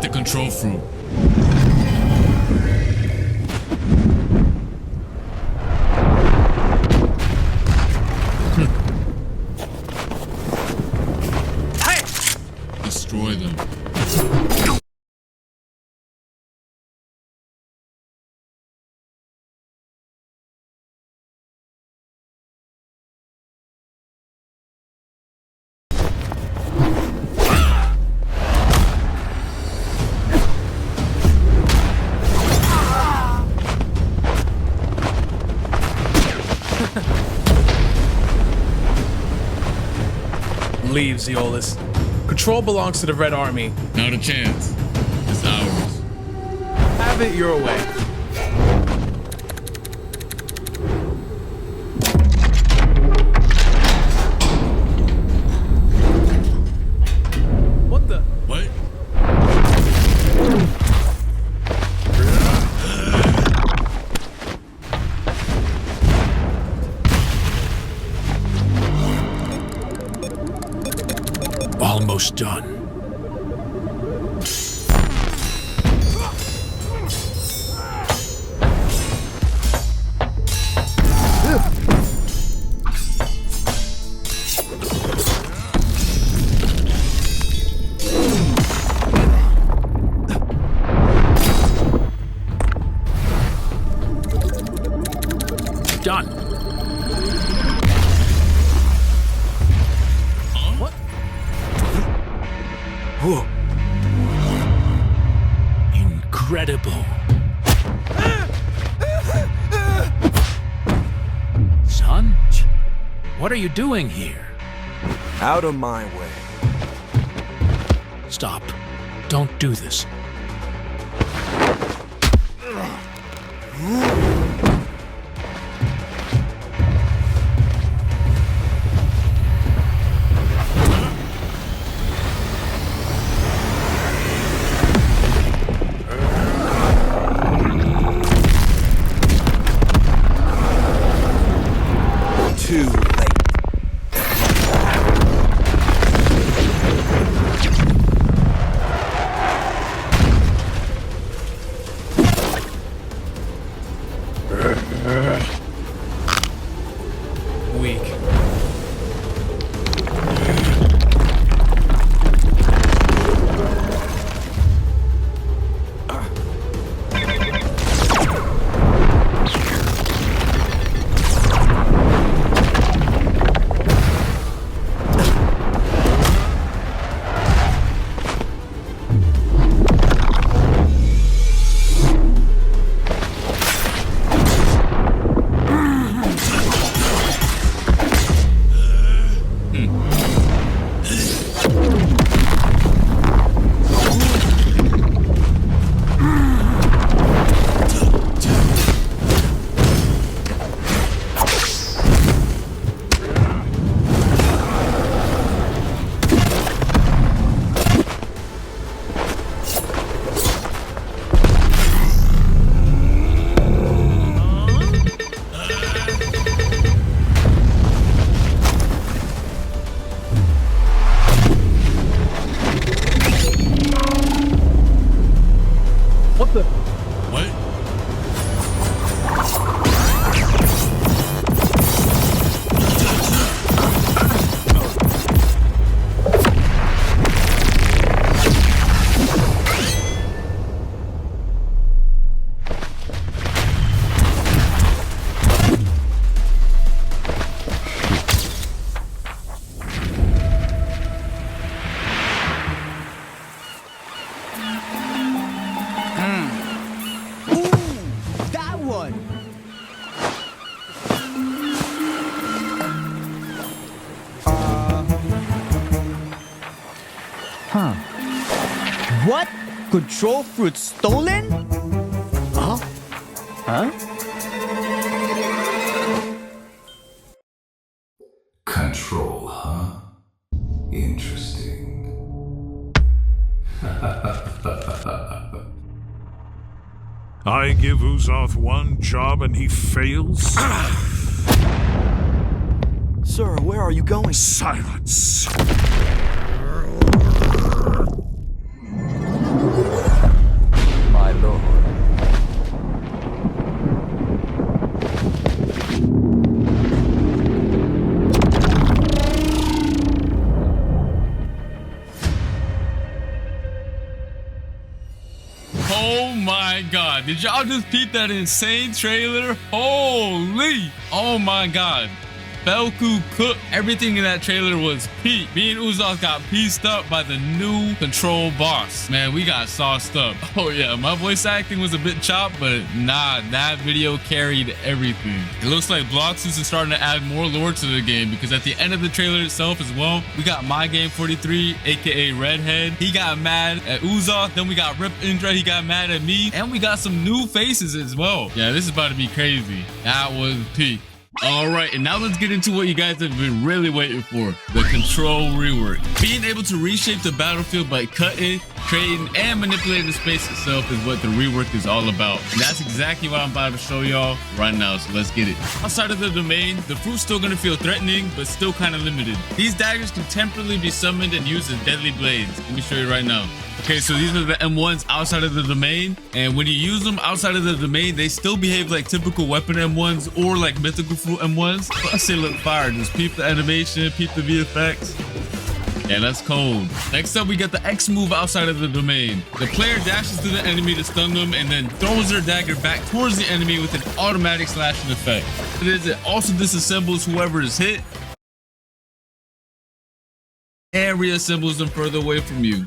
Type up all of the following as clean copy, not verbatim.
the control fruit. Destroy them. Leave, Zeolus. Control belongs to the Red Army. Not a chance. It's ours. Have it your way. What the? What? Almost done. Done. What? Whoa. Incredible. Son, what are you doing here? Out of my way. Stop. Don't do this. Too late. Weak. What the? What? That one! What? Control fruit stolen? Huh? Huh? Control, huh? Interesting. I give Uzoth one job and he fails? Sir, where are you going? Silence! Oh my god. Did y'all just peep that insane trailer? Holy. Oh my god. Belku cooked. Everything in that trailer was peak. Me and Uzoth got pieced up by the new control boss. Man, we got sauced up. Oh yeah, my voice acting was a bit chopped, but nah, that video carried everything. It looks like Bloxus is starting to add more lore to the game, because at the end of the trailer itself as well, we got My Game 43, aka Redhead. He got mad at Uzoth. Then we got Rip Indra. He got mad at me. And we got some new faces as well. Yeah, this is about to be crazy. That was peak. All right, and now let's get into what you guys have been really waiting for, the control rework. Being able to reshape the battlefield by cutting, creating, and manipulating the space itself is what the rework is all about. And that's exactly what I'm about to show y'all right now, so let's get it. Outside of the domain, the fruit's still gonna feel threatening, but still kind of limited. These daggers can temporarily be summoned and used as deadly blades. Let me show you right now. Okay, so these are the M1s outside of the domain, and when you use them outside of the domain, they still behave like typical weapon M1s or like mythical fruit M1s. Plus they look fire. Just peep the animation, peep the VFX. Yeah, that's cold. Next up, we got the X move outside of the domain. The player dashes to the enemy to stun them and then throws their dagger back towards the enemy with an automatic slashing effect. It also disassembles whoever is hit and reassembles them further away from you.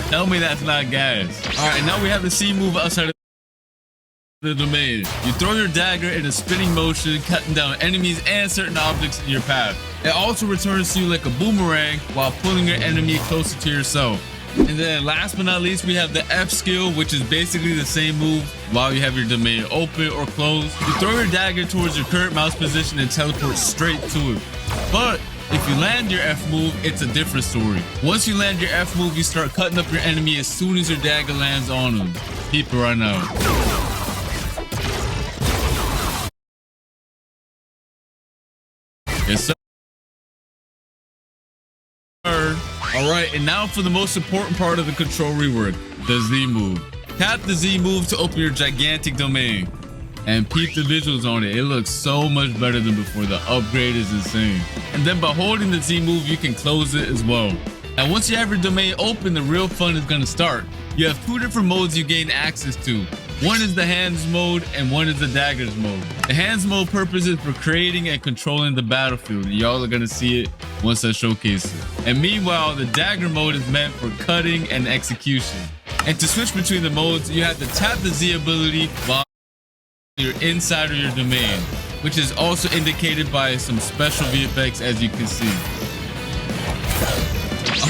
Tell me that's not gas. All right, now we have the C move outside of the domain. You throw your dagger in a spinning motion, cutting down enemies and certain objects in your path. It also returns to you like a boomerang while pulling your enemy closer to yourself. And then last but not least, we have the F skill, which is basically the same move while you have your domain open or closed. You throw your dagger towards your current mouse position and teleport straight to it. But if you land your F move, it's a different story. Once you land your F move, you start cutting up your enemy as soon as your dagger lands on them. Keep it right now. Yes, sir. All right, and now for the most important part of the control rework, the Z move. Tap the Z move to open your gigantic domain. And peep the visuals on it. It looks so much better than before. The upgrade is insane. And then by holding the Z move, you can close it as well. And once you have your domain open, the real fun is gonna start. You have two different modes you gain access to. One is the hands mode and one is the daggers mode. The hands mode purpose is for creating and controlling the battlefield. Y'all are gonna see it once I showcase it. And meanwhile, the dagger mode is meant for cutting and execution. And to switch between the modes, you have to tap the Z ability while you're inside of your domain, which is also indicated by some special VFX, as you can see.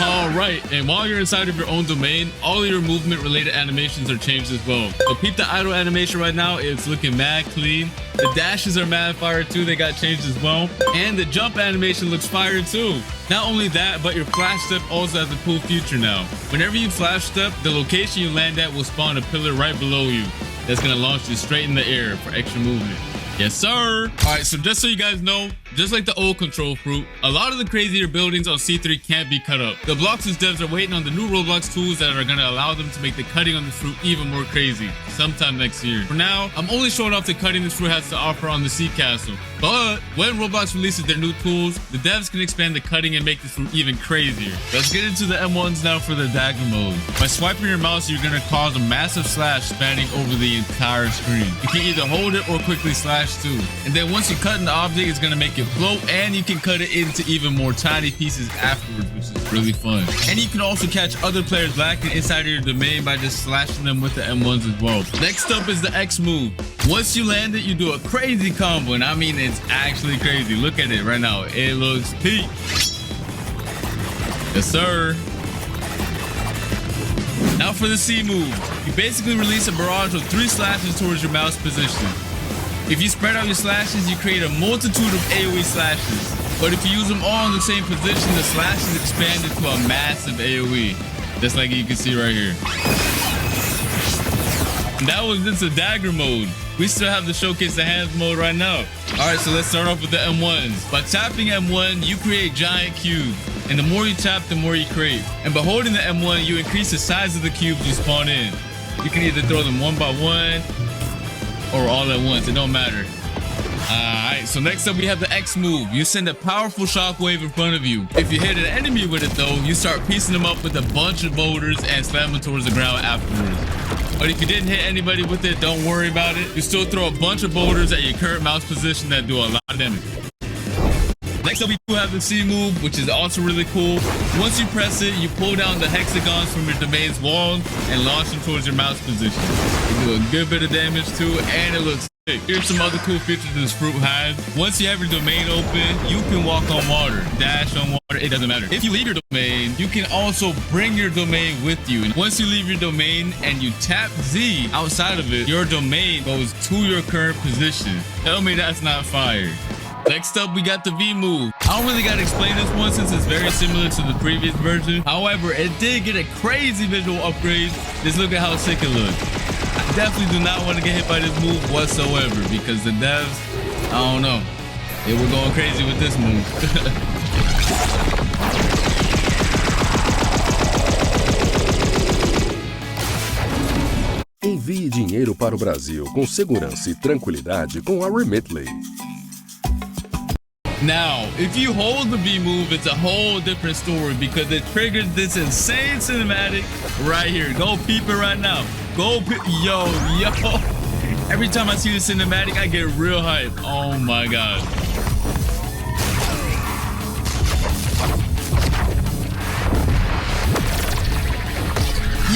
All right, and while you're inside of your own domain, all of your movement related animations are changed as well. So peep the idle animation right now. It's looking mad clean. The dashes are mad fire too. They got changed as well. And the jump animation looks fire too. Not only that, but your flash step also has a cool feature now. Whenever you flash step, the location you land at will spawn a pillar right below you. That's gonna launch you straight in the air for extra movement. Yes, sir. All right, so just so you guys know, just like the old control fruit, a lot of the crazier buildings on C3 can't be cut up. The Bloxus devs are waiting on the new Roblox tools that are gonna allow them to make the cutting on the fruit even more crazy sometime next year. For now, I'm only showing off the cutting this fruit has to offer on the Sea Castle. But when Roblox releases their new tools, the devs can expand the cutting and make this fruit even crazier. Let's get into the M1s now for the dagger mode. By swiping your mouse, you're gonna cause a massive slash spanning over the entire screen. You can either hold it or quickly slash too. And then once you cut an object, it's gonna make it float, and you can cut it into even more tiny pieces afterwards, which is really fun. And you can also catch other players lacking inside of your domain by just slashing them with the M1s as well. Next up is the X move. Once you land it, you do a crazy combo, and I mean it's actually crazy. Look at it right now. It looks peak. Yes, sir. Now for the C move. You basically release a barrage of 3 slashes towards your mouse position. If you spread out your slashes, you create a multitude of AoE slashes. But if you use them all in the same position, the slashes expand into a massive AoE. Just like you can see right here. And that was just a dagger mode. We still have to showcase the hands mode right now. All right, so let's start off with the M1s. By tapping M1, you create giant cubes. And the more you tap, the more you create. And by holding the M1, you increase the size of the cubes you spawn in. You can either throw them one by one or all at once. It don't matter. Alright, so next up we have the X move. You send a powerful shockwave in front of you. If you hit an enemy with it though, you start piecing them up with a bunch of boulders and slam them towards the ground afterwards. But if you didn't hit anybody with it, don't worry about it. You still throw a bunch of boulders at your current mouse position that do a lot of damage. Next up, we do have the C move, which is also really cool. Once you press it, you pull down the hexagons from your domain's wall and launch them towards your mouse position. You do a good bit of damage too, and it looks sick. Here's some other cool features this fruit has. Once you have your domain open, you can walk on water, dash on water, it doesn't matter. If you leave your domain, you can also bring your domain with you. And once you leave your domain and you tap Z outside of it, your domain goes to your current position. Tell me that's not fire. Next up, we got the V move. I don't really got to explain this one since it's very similar to the previous version. However, it did get a crazy visual upgrade. Just look at how sick it looks. I definitely do not want to get hit by this move whatsoever because the devs, I don't know. They were going crazy with this move. Envie dinheiro para o Brasil com segurança e tranquilidade com a Remitly. Now, if you hold the V move, it's a whole different story because it triggers this insane cinematic right here. Go peep it right now. Go peep. Yo. Every time I see the cinematic, I get real hype. Oh my God.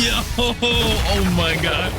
Yo, oh my God.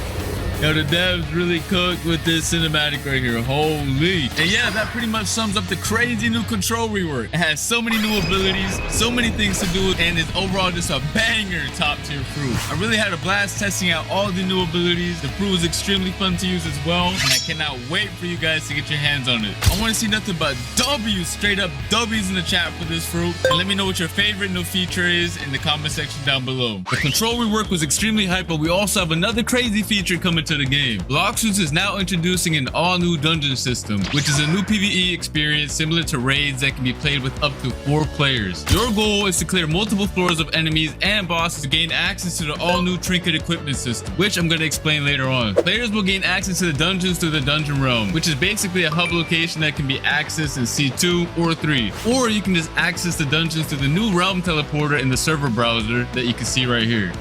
Yo, the devs really cooked with this cinematic right here. Holy. And yeah, that pretty much sums up the crazy new control rework. It has so many new abilities, so many things to do, and it's overall just a banger top tier fruit. I really had a blast testing out all the new abilities. The fruit was extremely fun to use as well, and I cannot wait for you guys to get your hands on it. I want to see nothing but W's, straight up W's in the chat for this fruit. And let me know what your favorite new feature is in the comment section down below. The control rework was extremely hype, but we also have another crazy feature coming to the game. Bloxus is now introducing an all-new dungeon system, which is a new PvE experience similar to raids that can be played with up to 4 players. Your goal is to clear multiple floors of enemies and bosses to gain access to the all-new trinket equipment system, which I'm going to explain later on. Players will gain access to the dungeons through the dungeon realm, which is basically a hub location that can be accessed in C2 or 3, or you can just access the dungeons through the new realm teleporter in the server browser that you can see right here.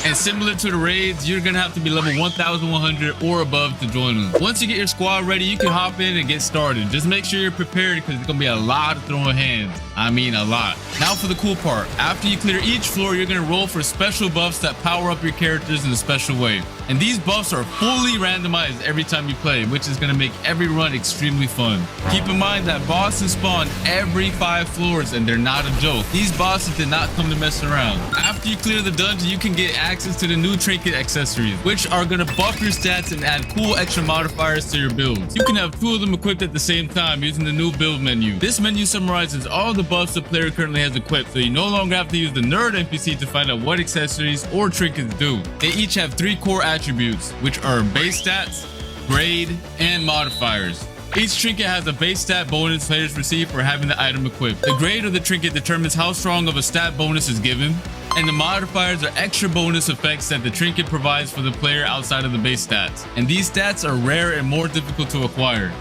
And similar to the raids, you're gonna have to be level 1100 or above to join them. Once you get your squad ready, you can hop in and get started. Just make sure you're prepared because it's gonna be a lot of throwing hands. I mean a lot. Now for the cool part. After you clear each floor, you're gonna roll for special buffs that power up your characters in a special way. And these buffs are fully randomized every time you play, which is gonna make every run extremely fun. Keep in mind that bosses spawn every 5 floors and they're not a joke. These bosses did not come to mess around. After you clear the dungeon, you can get access to the new trinket accessories, which are gonna buff your stats and add cool extra modifiers to your builds. You can have 2 of them equipped at the same time using the new build menu. This menu summarizes all the buffs the player currently has equipped, so you no longer have to use the nerd NPC to find out what accessories or trinkets do. They each have 3 core attributes, which are base stats, grade, and modifiers. Each trinket has a base stat bonus players receive for having the item equipped. The grade of the trinket determines how strong of a stat bonus is given, and the modifiers are extra bonus effects that the trinket provides for the player outside of the base stats. And these stats are rare and more difficult to acquire.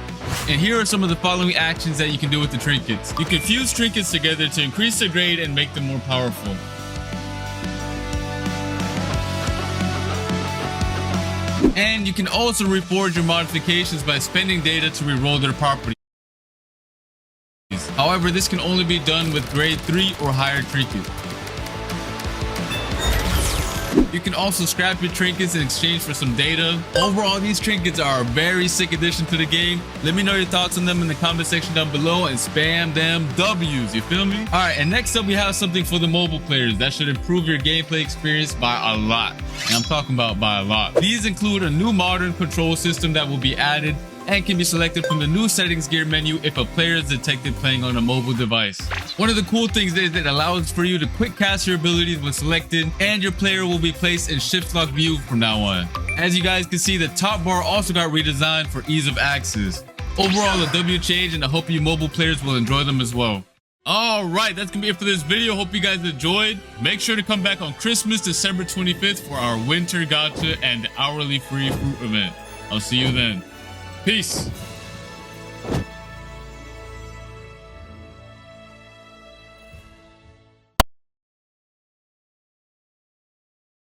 And here are some of the following actions that you can do with the trinkets. You can fuse trinkets together to increase their grade and make them more powerful. And you can also reforge your modifications by spending data to reroll their properties. However, this can only be done with grade 3 or higher trinkets. You can also scrap your trinkets in exchange for some data. Overall, these trinkets are a very sick addition to the game. Let me know your thoughts on them in the comment section down below and spam them W's, you feel me? Alright, and next up we have something for the mobile players that should improve your gameplay experience by a lot. And I'm talking about by a lot. These include a new modern control system that will be added and can be selected from the new settings gear menu if a player is detected playing on a mobile device. One of the cool things is that it allows for you to quick cast your abilities when selected, and your player will be placed in shift lock view from now on. As you guys can see, the top bar also got redesigned for ease of access. Overall, a W change, and I hope you mobile players will enjoy them as well. Alright, that's gonna be it for this video. Hope you guys enjoyed. Make sure to come back on Christmas, December 25th for our winter gacha and hourly free fruit event. I'll see you then. Peace.